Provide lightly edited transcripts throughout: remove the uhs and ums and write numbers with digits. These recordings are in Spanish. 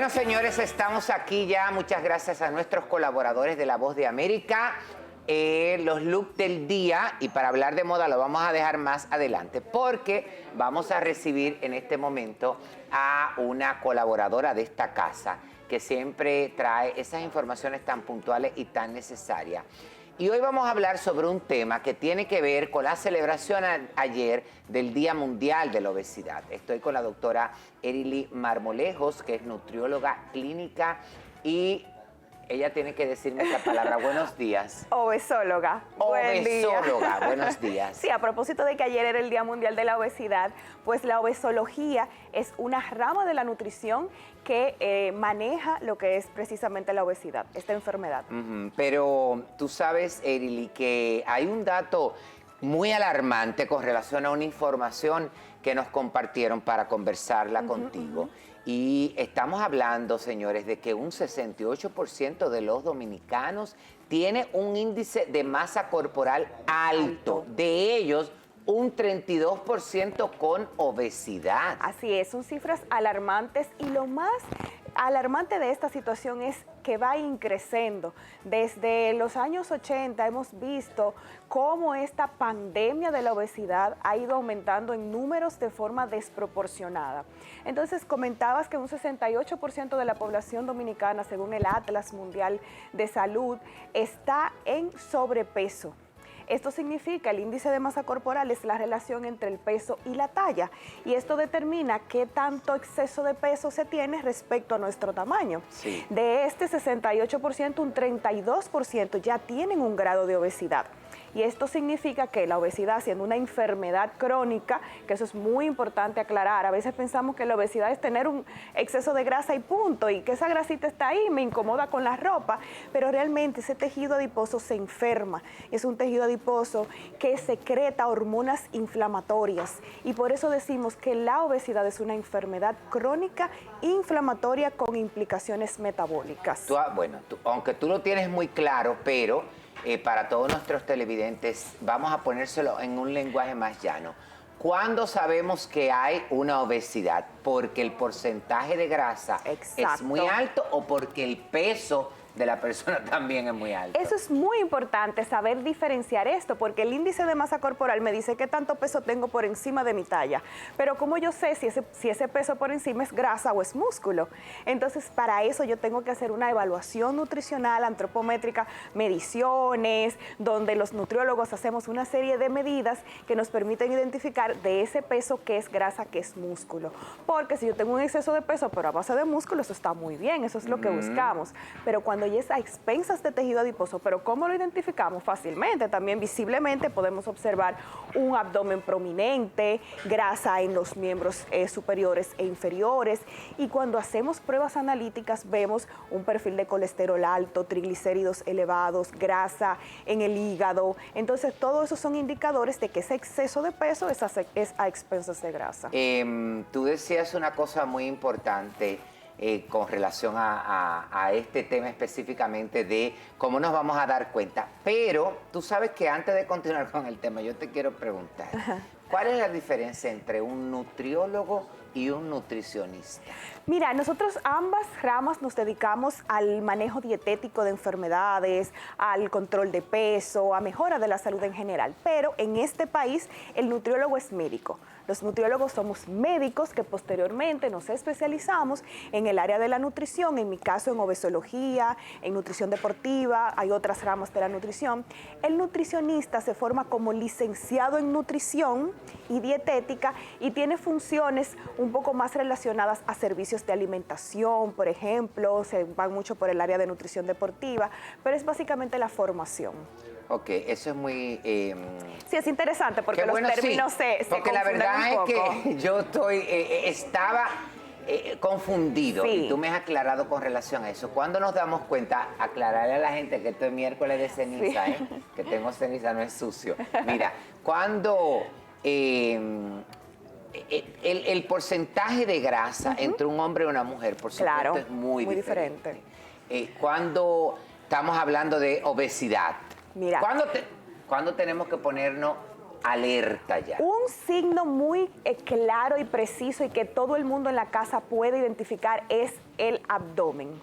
Bueno, señores, estamos aquí ya. Muchas gracias a nuestros colaboradores de La Voz de América. Los looks del día, y para hablar de moda lo vamos a dejar más adelante, porque vamos a recibir en este momento a una colaboradora de esta casa que siempre trae esas informaciones tan puntuales y tan necesarias. Y hoy vamos a hablar sobre un tema que tiene que ver con la celebración ayer del Día Mundial de la Obesidad. Estoy con la doctora Erily Marmolejos, que es nutrióloga clínica, y ella tiene que decirme esta palabra. Buenos días. Obesóloga. Obesóloga, buenos días. Sí, a propósito de que ayer era el Día Mundial de la Obesidad, pues la obesología es una rama de la nutrición que maneja lo que es precisamente la obesidad, esta enfermedad. Pero tú sabes, Erily, que hay un dato muy alarmante con relación a una información que nos compartieron para conversarla contigo. Y estamos hablando, señores, de que un 68% de los dominicanos tiene un índice de masa corporal alto. De ellos, un 32% con obesidad. Así es, son cifras alarmantes, y lo más alarmante de esta situación es que va increciendo. Desde los años 80 hemos visto cómo esta pandemia de la obesidad ha ido aumentando en números de forma desproporcionada. Entonces, comentabas que un 68% de la población dominicana, según el Atlas Mundial de Salud, está en sobrepeso. Esto significa, el índice de masa corporal es la relación entre el peso y la talla, y esto determina qué tanto exceso de peso se tiene respecto a nuestro tamaño. Sí. De este 68%, un 32% ya tienen un grado de obesidad. Y esto significa que la obesidad, siendo una enfermedad crónica, que eso es muy importante aclarar, a veces pensamos que la obesidad es tener un exceso de grasa y punto, y que esa grasita está ahí, me incomoda con la ropa, pero realmente ese tejido adiposo se enferma. Es un tejido adiposo que secreta hormonas inflamatorias, y por eso decimos que la obesidad es una enfermedad crónica inflamatoria con implicaciones metabólicas. Aunque tú lo tienes muy claro, pero para todos nuestros televidentes, vamos a ponérselo en un lenguaje más llano. ¿Cuándo sabemos que hay una obesidad? ¿Porque el porcentaje de grasa es muy alto o porque el peso de la persona también es muy alto? Eso es muy importante, saber diferenciar esto, porque el índice de masa corporal me dice qué tanto peso tengo por encima de mi talla, pero ¿cómo yo sé si ese peso por encima es grasa o es músculo? Entonces, para eso yo tengo que hacer una evaluación nutricional, antropométrica, mediciones, donde los nutriólogos hacemos una serie de medidas que nos permiten identificar de ese peso qué es grasa, qué es músculo. Porque si yo tengo un exceso de peso pero a base de músculo, eso está muy bien, eso es lo que buscamos, pero cuando y es a expensas de tejido adiposo. Pero ¿cómo lo identificamos? Fácilmente, también visiblemente podemos observar un abdomen prominente, grasa en los miembros superiores e inferiores, y cuando hacemos pruebas analíticas vemos un perfil de colesterol alto, triglicéridos elevados, grasa en el hígado. Entonces, todo eso son indicadores de que ese exceso de peso es a expensas de grasa. Tú decías una cosa muy importante con relación a este tema específicamente de cómo nos vamos a dar cuenta. Pero tú sabes que antes de continuar con el tema, yo te quiero preguntar, ¿cuál es la diferencia entre un nutriólogo y un nutricionista? Mira, nosotros ambas ramas nos dedicamos al manejo dietético de enfermedades, al control de peso, a mejora de la salud en general, pero en este país el nutriólogo es médico. Los nutriólogos somos médicos que posteriormente nos especializamos en el área de la nutrición, en mi caso en obesología, en nutrición deportiva, hay otras ramas de la nutrición. El nutricionista se forma como licenciado en nutrición y dietética y tiene funciones un poco más relacionadas a servicios de alimentación, por ejemplo, se van mucho por el área de nutrición deportiva, pero es básicamente la formación. Ok, eso es muy... Sí, es interesante porque los términos se porque la verdad es que yo estaba confundido, y tú me has aclarado con relación a eso. ¿Cuándo nos damos cuenta? Aclararle a la gente que esto es miércoles de ceniza, que tengo ceniza, no es sucio. Mira, cuando el porcentaje de grasa entre un hombre y una mujer, por supuesto, es muy diferente. Cuando estamos hablando de obesidad, mira, ¿cuándo tenemos que ponernos alerta ya? Un signo muy claro y preciso y que todo el mundo en la casa puede identificar es el abdomen.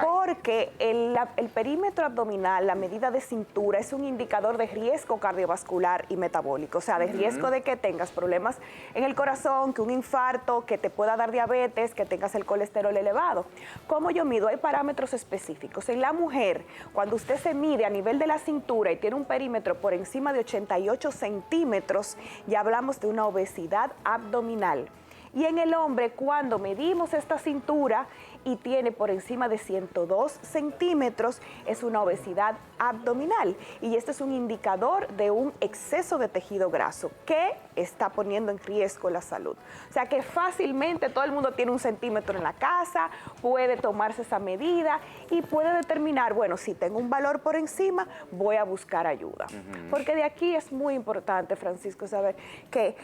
Porque el perímetro abdominal, la medida de cintura, es un indicador de riesgo cardiovascular y metabólico, o sea, de riesgo de que tengas problemas en el corazón, que un infarto, que te pueda dar diabetes, que tengas el colesterol elevado. ¿Cómo yo mido? Hay parámetros específicos. En la mujer, cuando usted se mide a nivel de la cintura y tiene un perímetro por encima de 88 centímetros, ya hablamos de una obesidad abdominal. Y en el hombre, cuando medimos esta cintura y tiene por encima de 102 centímetros, es una obesidad abdominal. Y este es un indicador de un exceso de tejido graso que está poniendo en riesgo la salud. O sea que fácilmente todo el mundo tiene 1 centímetro en la casa, puede tomarse esa medida y puede determinar, bueno, si tengo un valor por encima, voy a buscar ayuda. Porque de aquí es muy importante, Francisco, saber que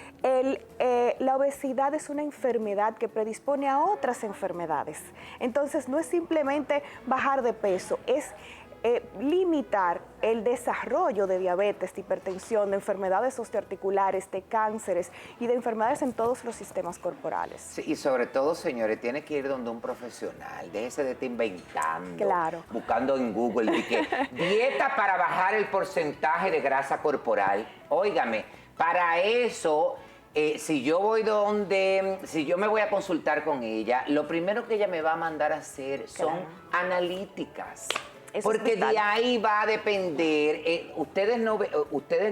la obesidad es una enfermedad que predispone a otras enfermedades. Entonces, no es simplemente bajar de peso, es limitar el desarrollo de diabetes, de hipertensión, de enfermedades osteoarticulares, de cánceres y de enfermedades en todos los sistemas corporales. Sí, y sobre todo, señores, tiene que ir donde un profesional, déjese de estar inventando, Claro. buscando en Google, de que dieta para bajar el porcentaje de grasa corporal. Óigame, para eso... si yo me voy a consultar con ella, lo primero que ella me va a mandar a hacer son analíticas. Eso es porque vital. de ahí va a depender. Ustedes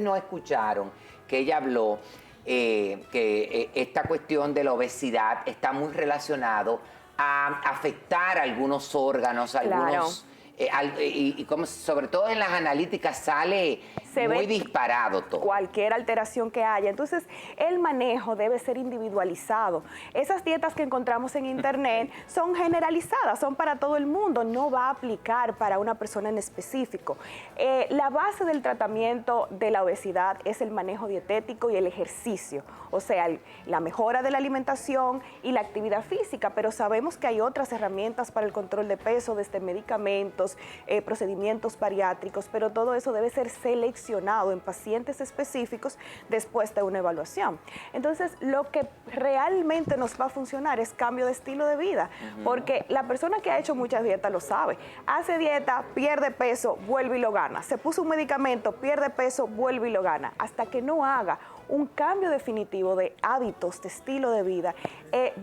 no escucharon que ella habló que esta cuestión de la obesidad está muy relacionado a afectar algunos órganos, algunos... y como sobre todo en las analíticas sale muy disparado todo. Cualquier alteración que haya. Entonces, el manejo debe ser individualizado. Esas dietas que encontramos en internet son generalizadas, son para todo el mundo, no va a aplicar para una persona en específico. La base del tratamiento de la obesidad es el manejo dietético y el ejercicio, o sea, la mejora de la alimentación y la actividad física, pero sabemos que hay otras herramientas para el control de peso, desde medicamentos, procedimientos bariátricos, pero todo eso debe ser seleccionado en pacientes específicos después de una evaluación. Entonces, lo que realmente nos va a funcionar es cambio de estilo de vida, porque la persona que ha hecho muchas dietas lo sabe. Hace dieta, pierde peso, vuelve y lo gana. Se puso un medicamento, pierde peso, vuelve y lo gana. Hasta que no haga un cambio definitivo de hábitos, de estilo de vida,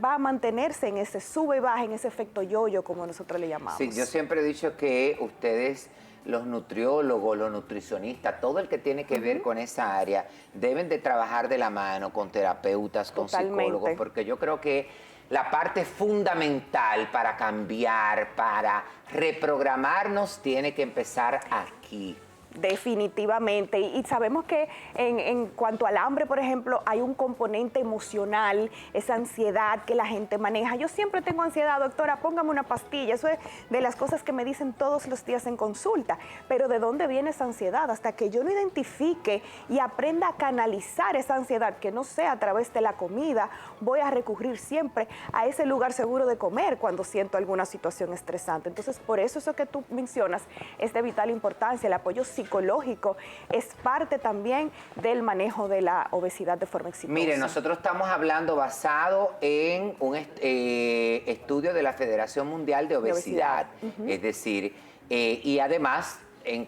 va a mantenerse en ese sube y baja, en ese efecto yo-yo, como nosotros le llamamos. Sí, yo siempre he dicho que ustedes, los nutriólogos, los nutricionistas, todo el que tiene que ver con esa área, deben de trabajar de la mano con terapeutas, con psicólogos, porque yo creo que la parte fundamental para cambiar, para reprogramarnos, tiene que empezar aquí. Definitivamente, y sabemos que en cuanto al hambre, por ejemplo, hay un componente emocional, esa ansiedad que la gente maneja. Yo siempre tengo ansiedad, doctora, póngame una pastilla. Eso es de las cosas que me dicen todos los días en consulta. Pero ¿de dónde viene esa ansiedad? Hasta que yo no identifique y aprenda a canalizar esa ansiedad, que no sea a través de la comida, voy a recurrir siempre a ese lugar seguro de comer cuando siento alguna situación estresante. Entonces, por eso que tú mencionas es de vital importancia. El apoyo psicológico es parte también del manejo de la obesidad de forma exitosa. Mire, nosotros estamos hablando basado en un estudio de la Federación Mundial de Obesidad. Es decir, y además en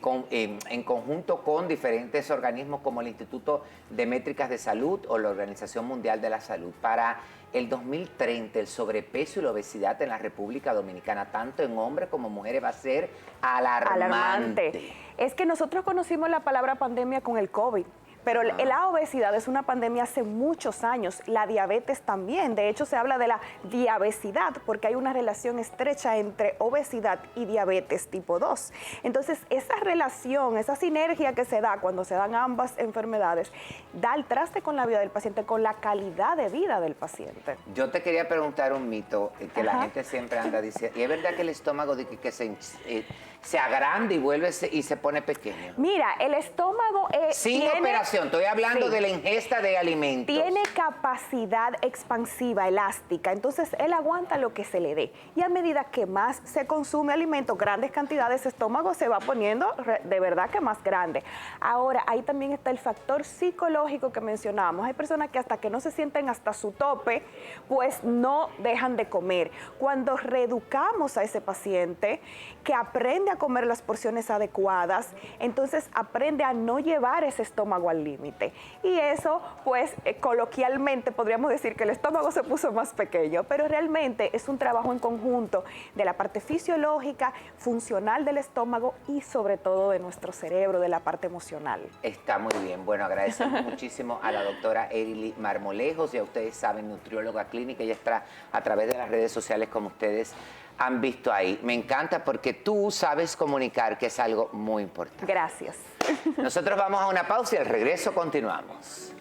conjunto con diferentes organismos como el Instituto de Métricas de Salud o la Organización Mundial de la Salud. Para el 2030, el sobrepeso y la obesidad en la República Dominicana, tanto en hombres como mujeres, va a ser alarmante. Es que nosotros conocimos la palabra pandemia con el COVID. Pero la obesidad es una pandemia hace muchos años, la diabetes también. De hecho, se habla de la diabesidad porque hay una relación estrecha entre obesidad y diabetes tipo 2. Entonces, esa relación, esa sinergia que se da cuando se dan ambas enfermedades, da el traste con la vida del paciente, con la calidad de vida del paciente. Yo te quería preguntar un mito que la gente siempre anda diciendo. ¿Y es verdad que el estómago que se agranda y vuelve y se pone pequeño? Mira, el estómago sin tiene... operación. alimentación, estoy hablando Sí. de la ingesta de alimentos. Tiene capacidad expansiva, elástica, entonces él aguanta lo que se le dé. Y a medida que más se consume alimento, grandes cantidades, su estómago se va poniendo de verdad que más grande. Ahora, ahí también está el factor psicológico que mencionábamos. Hay personas que hasta que no se sienten hasta su tope, pues no dejan de comer. Cuando reeducamos a ese paciente, que aprende a comer las porciones adecuadas, entonces aprende a no llevar ese estómago al límite. Y eso, pues, coloquialmente podríamos decir que el estómago se puso más pequeño, pero realmente es un trabajo en conjunto de la parte fisiológica, funcional del estómago y sobre todo de nuestro cerebro, de la parte emocional. Está muy bien. Bueno, agradecemos muchísimo a la doctora Erily Marmolejos. Ya ustedes saben, nutrióloga clínica. Ella está a través de las redes sociales, como ustedes han visto ahí. Me encanta porque tú sabes comunicar, que es algo muy importante. Gracias. Nosotros vamos a una pausa y al regreso continuamos.